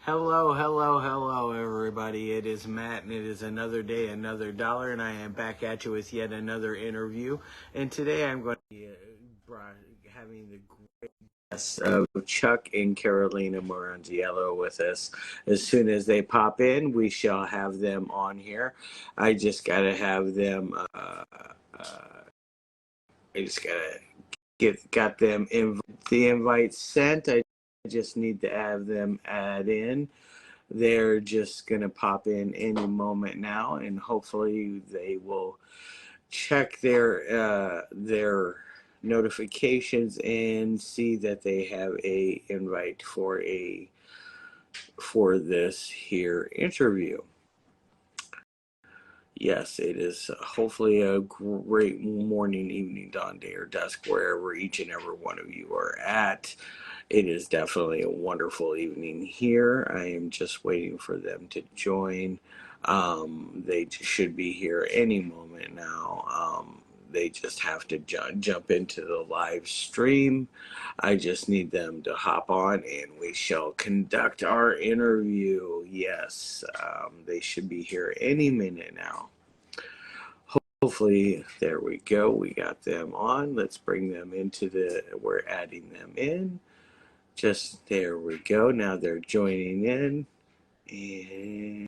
Hello, hello, hello, everybody. It is Matt, and it is another day, another dollar, and I am back at you with yet another interview. And today I'm going to be having the great guests of Chuck and Karolina Morrongiello with us. As soon as they pop in, we shall have them on here. I just got to have them. I just gotta got them the invite sent. I just need to have them add in. They're just going to pop in any moment now, and hopefully they will check their notifications and see that they have a invite for this here interview. Yes, it is hopefully a great morning, evening, dawn, day, or dusk, wherever each and every one of you are at. It is definitely a wonderful evening here. I am just waiting for them to join. They should be here any moment now. They just have to jump into the live stream. I just need them to hop on and we shall conduct our interview. Yes, they should be here any minute now. Hopefully, there we go. We got them on. Let's bring them we're adding them in. Just there we go. Now they're joining in. And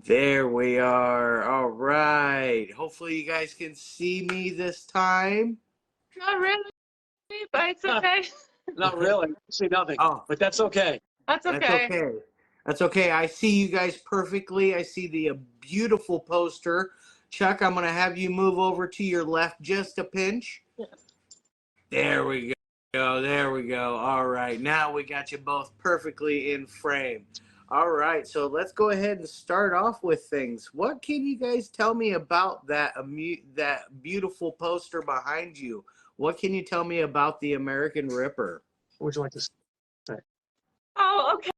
there we are. All right. Hopefully you guys can see me this time. Not really, but it's okay. Not really. See nothing. Oh, but that's okay. That's okay. That's okay. That's okay. I see you guys perfectly. I see the beautiful poster. Chuck, I'm going to have you move over to your left just a pinch. Yes. There we go. There we go. All right. Now we got you both perfectly in frame. All right. So let's go ahead and start off with things. What can you guys tell me about that beautiful poster behind you? What can you tell me about the American Ripper? What would you like to say? Oh, okay.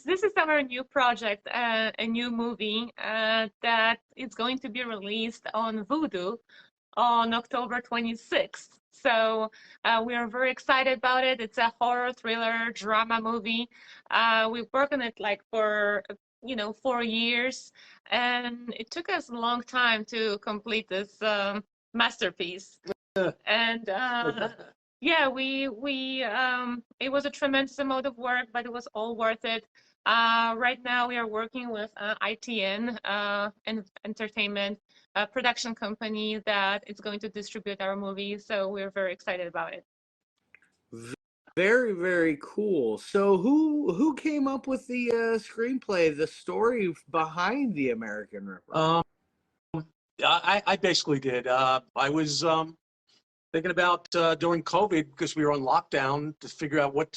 This is our new project, a new movie that is going to be released on Vudu on October 26th. So we are very excited about it. It's a horror thriller drama movie. We've worked on it for 4 years, and it took us a long time to complete this masterpiece. And yeah, it was a tremendous amount of work, but it was all worth it. Right now we are working with ITN and Entertainment, a production company that is going to distribute our movie. So we're very excited about it. Very, very cool. So who came up with the screenplay, the story behind the American Ripper? I basically did. I was thinking about during COVID, because we were on lockdown, to figure out what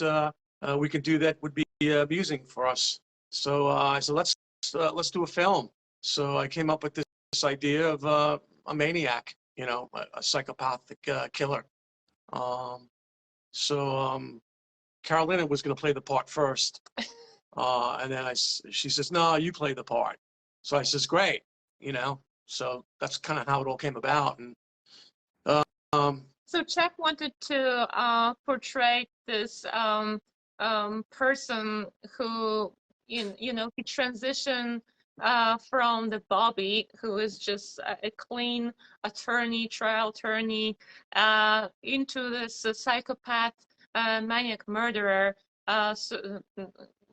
we could do that would be amusing for us. So I said, let's do a film. So I came up with this idea of a maniac, a psychopathic killer. So Karolina was going to play the part first, and then she says, "No, you play the part." So I says, "Great," So that's kind of how it all came about. And so Chuck wanted to portray this person who, he transitioned from the Bobby, who is just a clean trial attorney, into this psychopath, maniac murderer,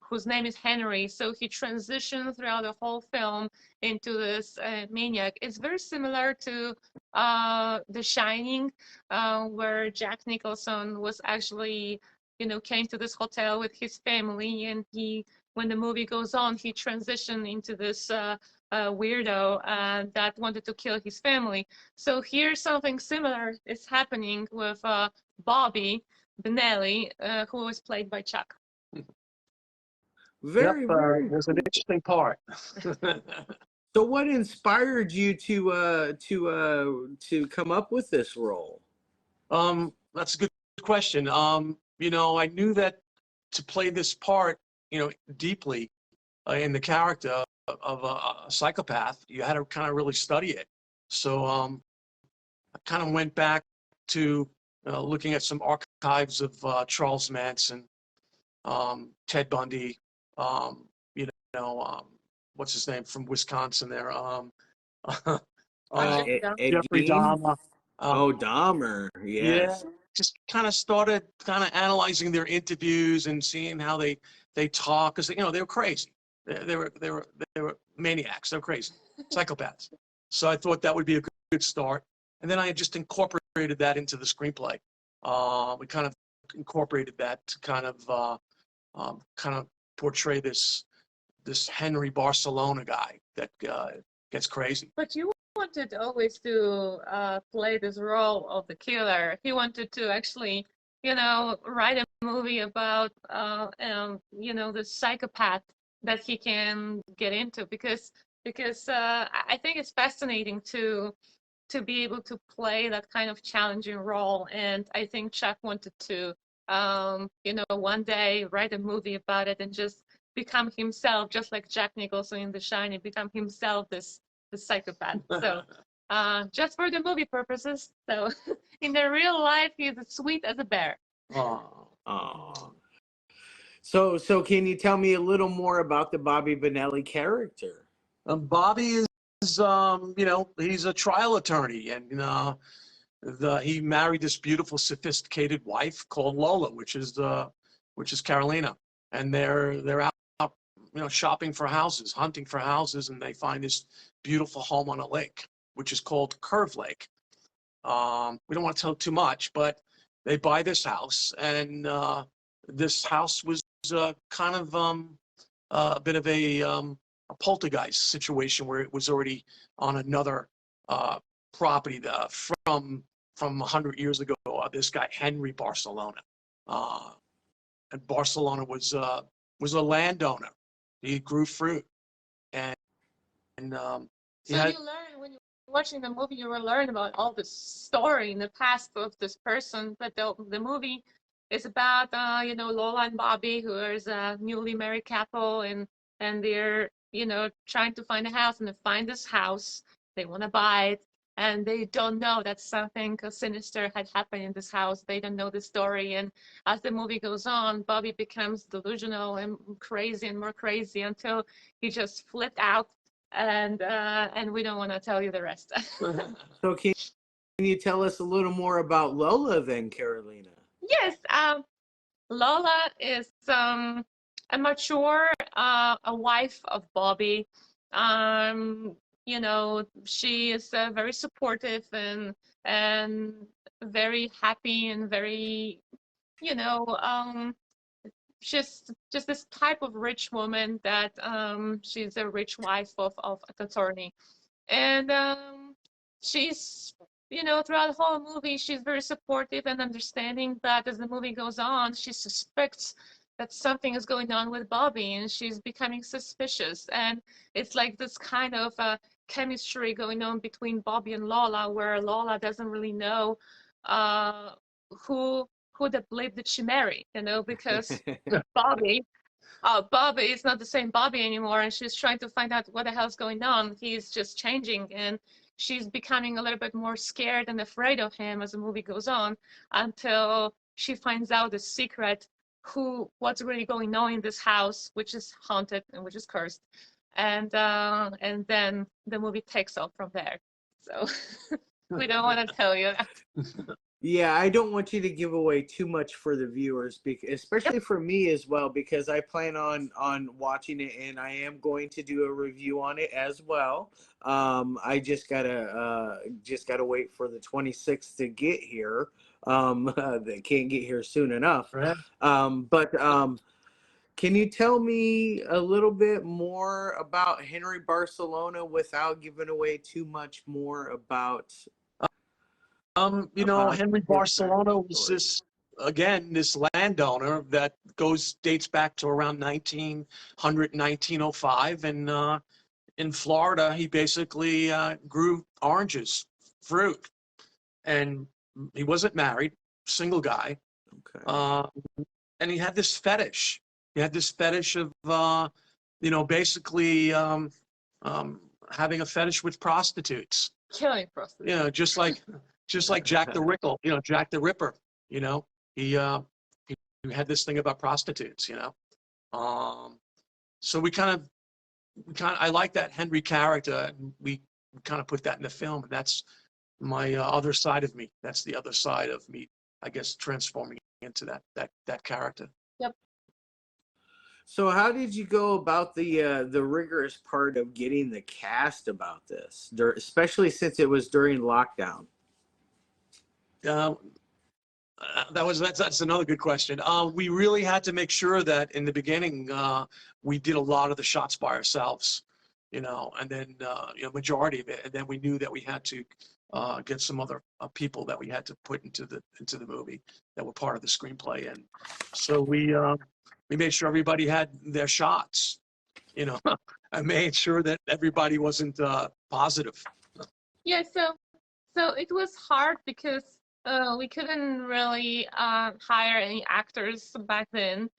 whose name is Henry. So he transitioned throughout the whole film into this maniac. It's very similar to The Shining, where Jack Nicholson was actually, came to this hotel with his family, and when the movie goes on, he transitioned into this weirdo that wanted to kill his family. So here something similar is happening with Bobby Benelli, who was played by Chuck. Very, very it was an interesting part. So what inspired you to come up with this role? That's a good question. I knew that to play this part, deeply in the character of a psychopath, you had to kind of really study it. So I kind of went back to looking at some archives of Charles Manson, Ted Bundy, know, what's his name from Wisconsin there? Jeffrey Dahmer. Ed Jeffrey Gein? Dahmer. Oh, Dahmer. Yeah, Yes. just kind of started kind of analyzing their interviews and seeing how they talk, because they were crazy. They were maniacs. They were crazy, psychopaths. So I thought that would be a good start. And then I just incorporated that into the screenplay. We kind of incorporated that to kind of portray this Henry Barcelona guy that gets crazy. But you wanted always to play this role of the killer. He wanted to actually, write a movie about, the psychopath that he can get into because I think it's fascinating to be able to play that kind of challenging role. And I think Chuck wanted to, one day write a movie about it and just become himself, just like Jack Nicholson in The Shining, become himself this psychopath. So just for the movie purposes. So in the real life, he's as sweet as a bear. Oh. So can you tell me a little more about the Bobby Bonelli character? Bobby is, he's a trial attorney, and he married this beautiful, sophisticated wife called Lola, which is Carolina, and they're out, shopping for houses, hunting for houses, and they find this beautiful home on a lake, which is called Curve Lake. We don't want to tell too much, but they buy this house, and this house was kind of a bit of a poltergeist situation where it was already on another property from 100 years ago. This guy Henry Barcelona, and Barcelona was a landowner. He grew fruit, and So you learn when you're watching the movie, you will learn about all this story in the past of this person. But the movie is about Lola and Bobby, who is a newly married couple, and they're trying to find a house, and they find this house. They want to buy it, and they don't know that something sinister had happened in this house. They don't know the story, and as the movie goes on, Bobby becomes delusional and crazy and more crazy until he just flipped out, and we don't want to tell you the rest. So can you tell us a little more about Lola then, Carolina? Yes, Lola is a mature, a wife of Bobby. She is very supportive and very happy and very, just this type of rich woman that she's a rich wife of an attorney. And she's, throughout the whole movie, she's very supportive and understanding. But as the movie goes on, she suspects that something is going on with Bobby, and she's becoming suspicious. And it's like this kind of chemistry going on between Bobby and Lola, where Lola doesn't really know who the bleep did she marry, because Bobby Bobby is not the same Bobby anymore, and she's trying to find out what the hell's going on. He's just changing, and she's becoming a little bit more scared and afraid of him as the movie goes on, until she finds out the secret, what's really going on in this house, which is haunted and which is cursed, and then the movie takes off from there. So we don't want to tell you that. Yeah, I don't want you to give away too much for the viewers, especially for me as well, because I plan on watching it, and I am going to do a review on it as well. I just gotta wait for the 26th to get here. They can't get here soon enough. Right. Can you tell me a little bit more about Henry Barcelona without giving away too much more about? Henry Barcelona was this landowner that dates back to around 1900, 1905. And in Florida, he basically grew oranges, fruit. And he wasn't married, single guy. Okay. And he had this fetish. He had this fetish of, basically having a fetish with prostitutes. Killing prostitutes. Just like Jack the Ripper, Jack the Ripper, he had this thing about prostitutes, So we kind of I like that Henry character, and we kind of put that in the film, and that's my other side of me. That's the other side of me, I guess, transforming into that character. Yep. So how did you go about the rigorous part of getting the cast about this, especially since it was during lockdown? Uh, that's another good question. We really had to make sure that in the beginning we did a lot of the shots by ourselves, and then majority of it, and then we knew that we had to get some other people that we had to put into the movie that were part of the screenplay, and so we made sure everybody had their shots, I made sure that everybody wasn't positive. Yeah, so it was hard because we couldn't really hire any actors back then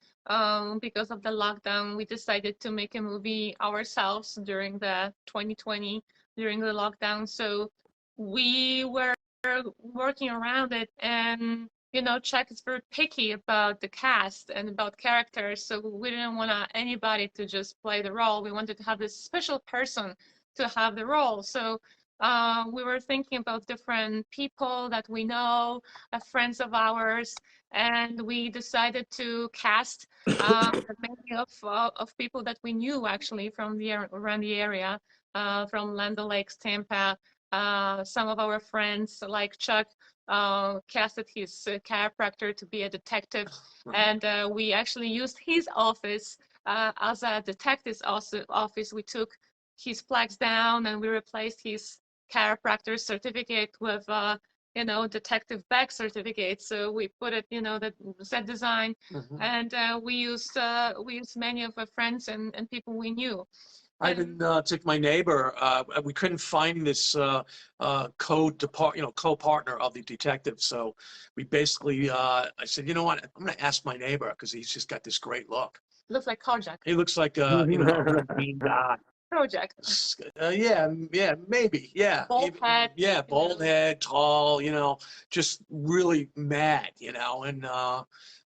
because of the lockdown. We decided to make a movie ourselves during the 2020, during the lockdown. So we were working around it, and Chuck is very picky about the cast and about characters. So we didn't want anybody to just play the role. We wanted to have this special person to have the role. So we were thinking about different people that we know, friends of ours, and we decided to cast many of people that we knew actually from around the area, from Land O'Lakes, Tampa. Some of our friends like Chuck casted his chiropractor to be a detective, and we actually used his office as a detective's office. We took his plaques down and we replaced his chiropractor certificate with detective bag certificate. So we put it, the set design, and we used many of our friends and people we knew. I even took my neighbor. We couldn't find this co-partner of the detective. So we basically, I said, you know what? I'm going to ask my neighbor because he's just got this great look. Looks like Kojak. He looks like a real mean guy. Project. Yeah, maybe, yeah. Bald head. Yeah, bald head, tall, just really mad, and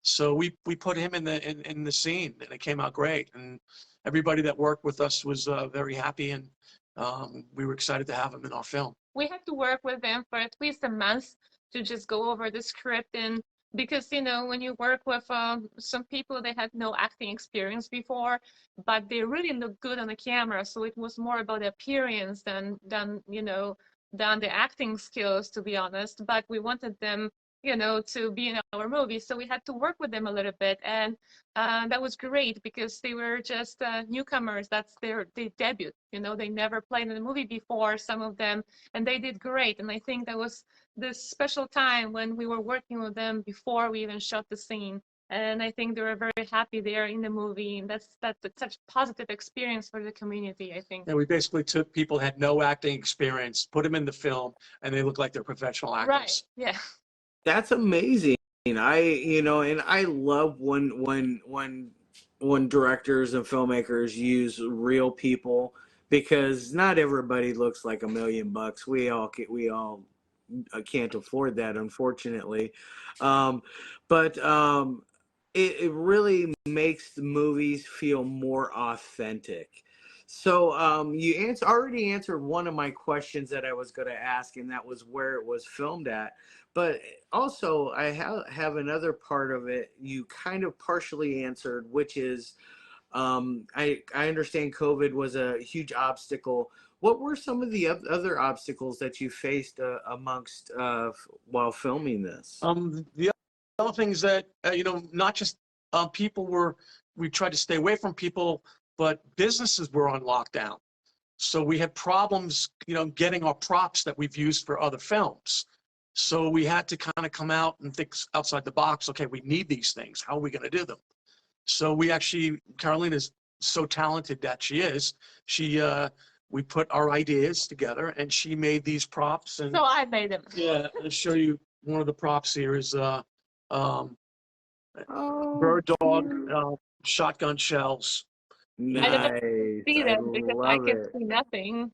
so we put him in the scene, and it came out great, and everybody that worked with us was very happy, and we were excited to have him in our film. We had to work with them for at least a month to just go over the script, and because when you work with some people, they had no acting experience before, but they really look good on the camera, so it was more about the appearance than the acting skills, to be honest. But we wanted them to be in our movie, so we had to work with them a little bit, and that was great because they were just newcomers. That's their debut. They never played in a movie before, some of them, and they did great. And I think that was this special time when we were working with them before we even shot the scene. And I think they were very happy there in the movie, and that's such a positive experience for the community, I think. Yeah, we basically took people who had no acting experience, put them in the film, and they look like they're professional actors. Right. Yeah. That's amazing. And I love when directors and filmmakers use real people, because not everybody looks like $1,000,000. We all can't afford that, unfortunately. But it really makes the movies feel more authentic. So you already answered one of my questions that I was going to ask, and that was where it was filmed at. But also, I have another part of it you kind of partially answered, which is I understand COVID was a huge obstacle. What were some of the other obstacles that you faced amongst while filming this? The other things that not just we tried to stay away from people, but businesses were on lockdown, so we had problems getting our props that we've used for other films. So we had to kind of come out and think outside the box. Okay, we need these things. How are we going to do them? So Karolina's so talented that she is. We put our ideas together, and she made these props. And so I made them. Yeah, I'll show you one of the props here is bird dog shotgun shells. Nice. I didn't see them because I could see nothing.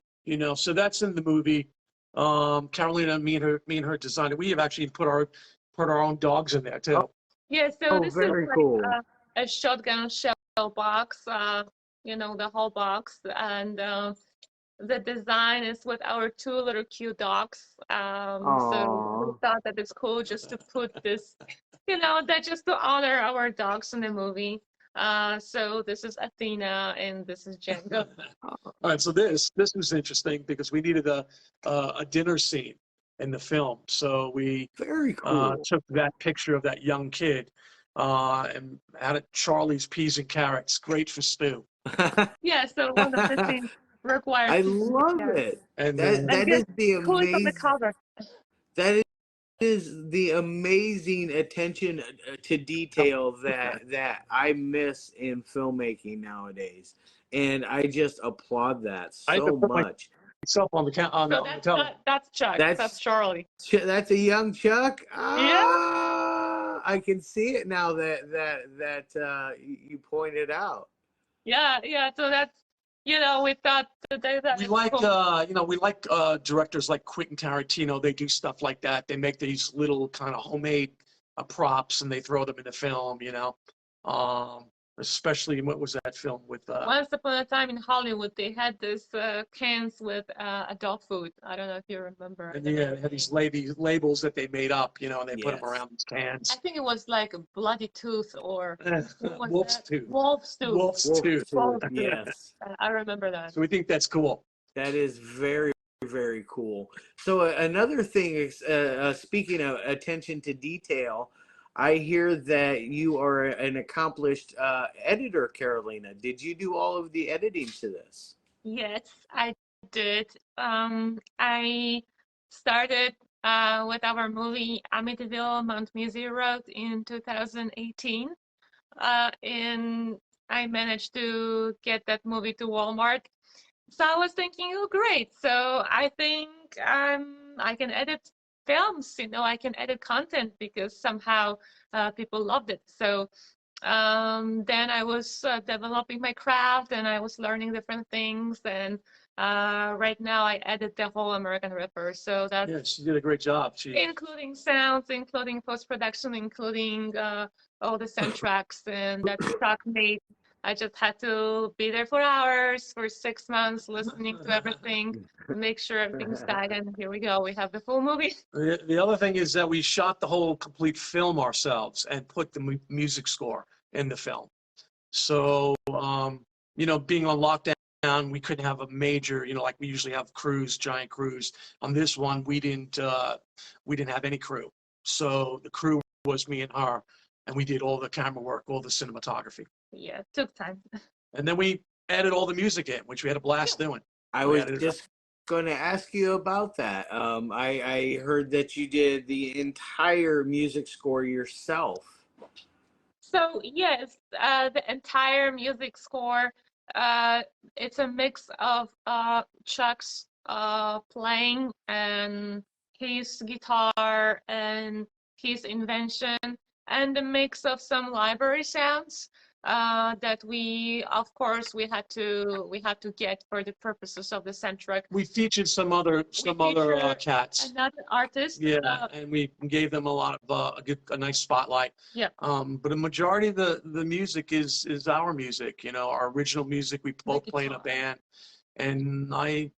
So that's in the movie. Karolina, me and her designed it. We have actually put our own dogs in there too. Yeah, so this is very like cool. A shotgun shell box. the whole box. And the design is with our two little cute dogs. So we Aww. thought that it's cool just to put this, that just to honor our dogs in the movie. So this is Athena and this is Django. All right, so this was interesting because we needed a dinner scene in the film, so we Very cool. took that picture of that young kid and added Charlie's peas and carrots, great for stew. Yeah, so one of the things requires I people to love carry. it. And That And that guess is the who is on the amazing. cover? That is the amazing attention to detail that I miss in filmmaking nowadays, and I just applaud that I had to so put much. myself on So the that's television. that's Chuck. That's That's Charlie. that's a young Chuck. Yeah, Ah, I can see it now that you pointed out. yeah. So that's we thought that We it's like, cool. we like directors like Quentin Tarantino. They do stuff like that. They make these little kind of homemade props and they throw them in the film. Especially what was that film with? Once upon a time in Hollywood, they had this cans with adult food. I don't know if you remember. And yeah, they had these labels that they made up, and they put them Yes. around these cans. I think it was like a bloody tooth or what was Wolf's that? tooth. Wolf's tooth. Wolf's Wolf tooth. too. Wolf's tooth. Yes. I remember that. So we think that's cool. That is very, very cool. So another thing is, speaking of attention to detail, I hear that you are an accomplished editor, Carolina. Did you do all of the editing to this? Yes, I did. I started with our movie Amityville Mount Music Road in 2018. And I managed to get that movie to Walmart. So I was thinking, oh, great. So I think I can edit films, I can edit content because somehow people loved it. So then I was developing my craft and I was learning different things. And right now I edit the whole American Ripper. So that's Yeah, she did a great job. including sounds, including post-production, including all the soundtracks, and that Chuck made. I just had to be there for hours, for 6 months, listening to everything, make sure everything's tight, and here we go. We have the full movie. The other thing is that we shot the whole complete film ourselves and put the music score in the film. So, being on lockdown, we couldn't have a major, like we usually have crews, giant crews. On this one, we didn't have any crew. So the crew was me and her, and we did all the camera work, all the cinematography. Yeah, it took time. And then we added all the music in, which we had a blast doing. I We was added it just going to ask you about that. I heard that you did the entire music score yourself. So yes, the entire music score, it's a mix of Chuck's playing and his guitar and his invention, and a mix of some library sounds that of course, we had to get for the purposes of the soundtrack. We featured some other featured cats. Another artist. Yeah, and we gave them a lot of a nice spotlight. Yeah. But a majority of the music is our music. Our original music. We both play in a band, and I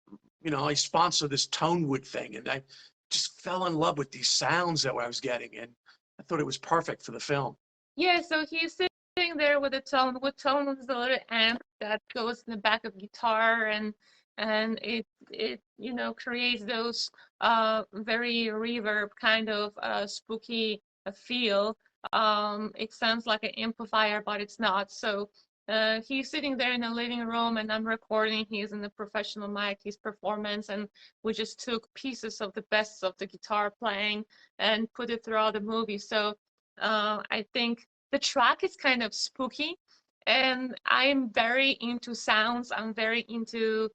sponsor this Tonewood thing, and I just fell in love with these sounds that I was getting, and I thought it was perfect for the film. Yeah, so he's sitting there with a Tonewood. Tonewood is a little amp that goes in the back of guitar, and it creates those very reverb kind of spooky feel. It sounds like an amplifier, but it's not. So he's sitting there in the living room, and I'm recording. He's in the professional mic, his performance, and we just took pieces of the best of the guitar playing and put it throughout the movie. So I think the track is kind of spooky, and I'm very into sounds. I'm very into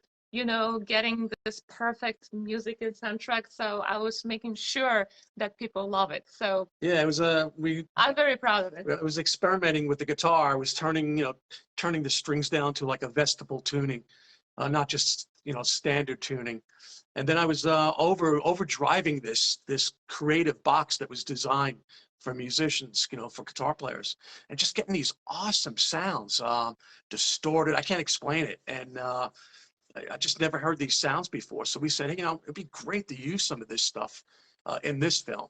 getting this perfect music and soundtrack. So I was making sure that people love it. So yeah, it was I'm very proud of it. I was experimenting with the guitar. I was turning the strings down to like a vestibule tuning, not just standard tuning. And then I was overdriving this creative box that was designed for musicians, for guitar players, and just getting these awesome sounds, distorted. I can't explain it. And I just never heard these sounds before. So we said, hey, it'd be great to use some of this stuff in this film.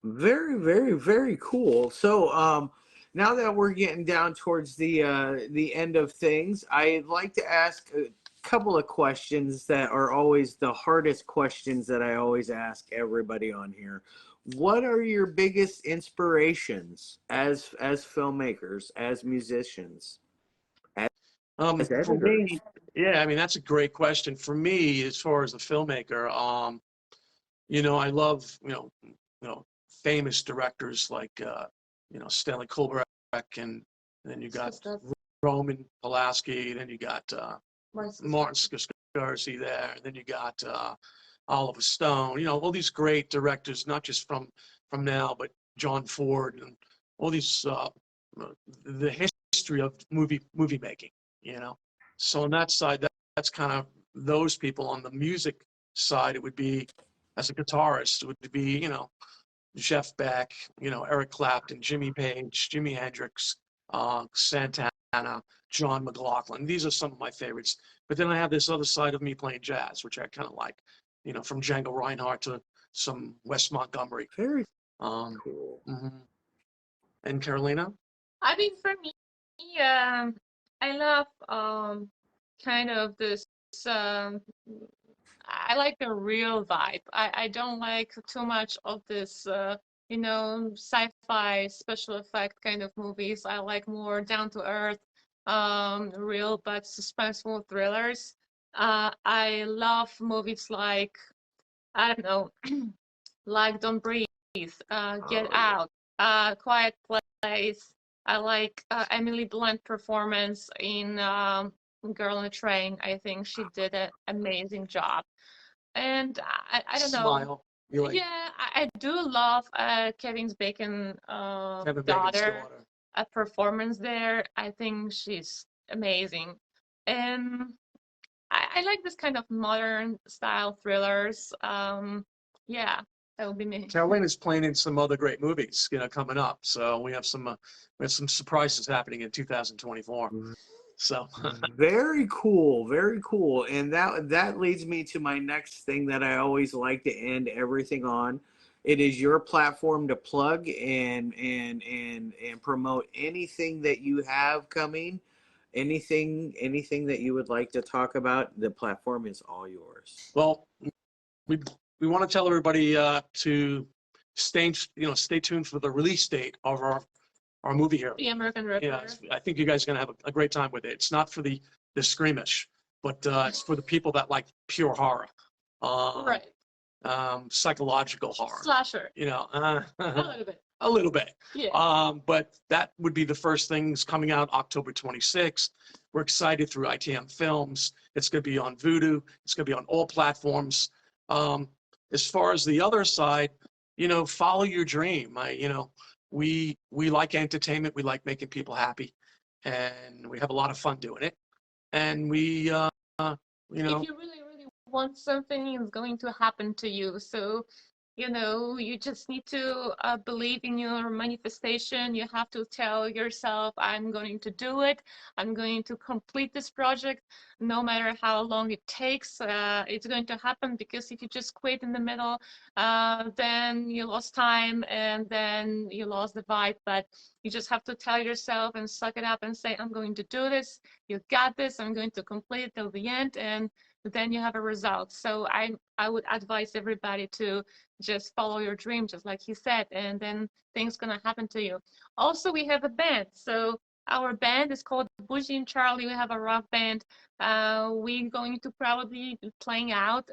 Very, very, very cool. So, now that we're getting down towards the end of things, I'd like to ask a couple of questions that are always the hardest questions that I always ask everybody on here. What are your biggest inspirations as filmmakers, as musicians, as For editors? me, yeah, I mean, that's a great question. For me, as far as a filmmaker, I love, famous directors like, Stanley Kubrick, and then you got Roman Polanski, then you got Martin Scorsese there, and then you got Oliver Stone, all these great directors, not just from now, but John Ford and all these, the history of movie making, So on that side, that's kind of those people. On the music side, it would be, as a guitarist, it would be, Jeff Beck, Eric Clapton, Jimmy Page, Jimi Hendrix, Santana, John McLaughlin. These are some of my favorites. But then I have this other side of me playing jazz, which I kind of like, from Django Reinhardt to some Wes Montgomery. Very Um, cool. mhm. And Carolina? I mean, for me, I love kind of this. Um, I like the real vibe. I don't like too much of this, sci-fi special effect kind of movies. I like more down to earth, real but suspenseful thrillers. I love movies like, I don't know, like Don't Breathe, Get Oh yeah. Out, Quiet Place. I like Emily Blunt performance in Girl on a Train. I think she did an amazing job. And I don't know. Smile. You like Yeah, I do love Kevin Bacon's Kevin Bacon's daughter, daughter? a performance there. I think she's amazing. And I like this kind of modern style thrillers. Yeah, that would be me. Carolina's playing in some other great movies, coming up. So we have some surprises happening in 2024. So Very cool, very cool. And that leads me to my next thing that I always like to end everything on. It is your platform to plug and promote anything that you have coming, anything that you would like to talk about. The platform is all yours. well, we we want to tell everybody to stay tuned for the release date of our movie here. The American Ripper. Yeah, I think you guys are gonna have a great time with it. It's not for the squeamish, but it's for the people that like pure horror, Right. psychological horror. Slasher. A A little bit. a little bit. Yeah. But that would be the first things coming out October 26th. We're excited through ITM Films. It's going to be on Vudu. It's going to be on all platforms. As far as the other side, follow your dream. We like entertainment. We like making people happy, and we have a lot of fun doing it. And we, If you really, really want something, it's going to happen to you. So, you just need to believe in your manifestation. You have to tell yourself, I'm going to do it. I'm going to complete this project, no matter how long it takes. It's going to happen, because if you just quit in the middle, then you lost time and then you lost the vibe. But you just have to tell yourself and suck it up and say, I'm going to do this. You got this. I'm going to complete it till the end. And then you have a result. So I would advise everybody to just follow your dream, just like he said, and then things gonna happen to you. Also, we have a band. So our band is called Bougie and Charlie. We have a rock band. We're going to probably be playing out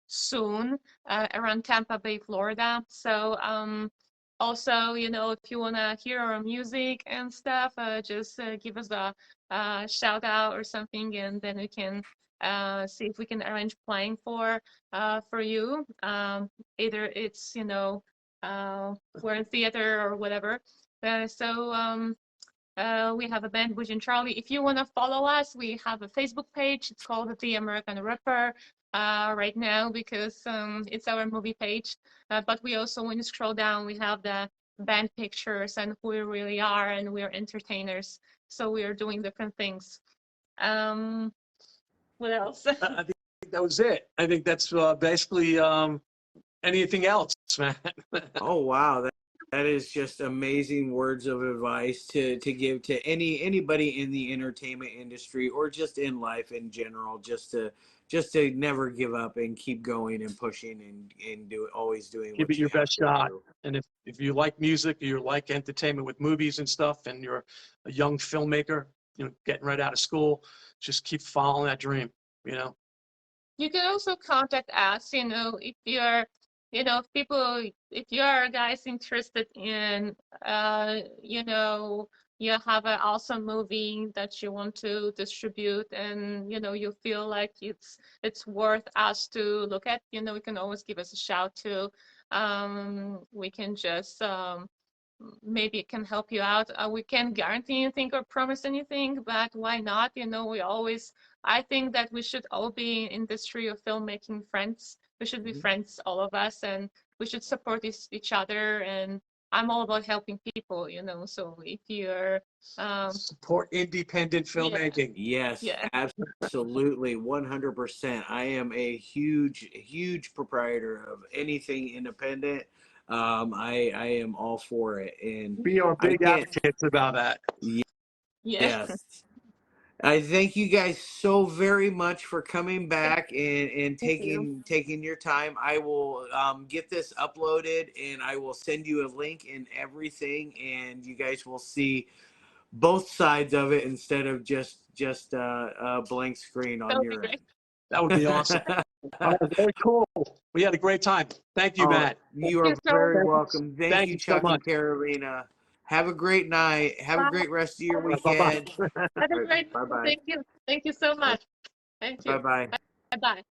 soon around Tampa Bay, Florida. So also, if you wanna hear our music and stuff, just give us a shout out or something, and then we can see if we can arrange playing for you. Either it's we're in theater or whatever. We have a band, Bush and Charlie. If you want to follow us, we have a Facebook page. It's called The American Ripper. right now because it's our movie page. But we also, when you scroll down, we have the band pictures and who we really are, and we're entertainers. So we are doing different things. What else? I think that was it. I think that's basically anything else, man. Oh wow, that is just amazing words of advice to give to anybody in the entertainment industry or just in life in general, just to never give up and keep going and pushing and always doing Give it what you your have best to shot. do. And if you like music, you like entertainment with movies and stuff, and you're a young filmmaker, getting right out of school, just keep following that dream, you know. You can also contact us, if you're, if you are guys interested in, you have an awesome movie that you want to distribute and, you feel like it's worth us to look at, you can always give us a shout too. We can just, maybe it can help you out. We can't guarantee anything or promise anything, but why not? I think that we should all be in industry of filmmaking friends. We should be Mhm. friends, all of us, and we should support each other. And I'm all about helping people, So if you're, Support independent yeah, filmmaking. Yes, yeah, absolutely, 100%. I am a huge proprietor of anything independent. I am all for it, and We are I big can't. advocates about that. yeah. Yes, I thank you guys so very much for coming back and Thank you. taking your time. I will get this uploaded and I will send you a link and everything, and you guys will see both sides of it instead of just a blank screen That on would be your great. That would be awesome. end. All right, very cool. We had a great time. Thank you, Oh, Matt. you Thank you are so very much. welcome. Thank Thank you, you so Chuck and much. Carolina. Have a great night. Have a Bye. great rest of your Bye weekend. bye. Have a All right, great bye night. bye. Thank you. Thank you so much. Thank Bye you. bye. Bye bye.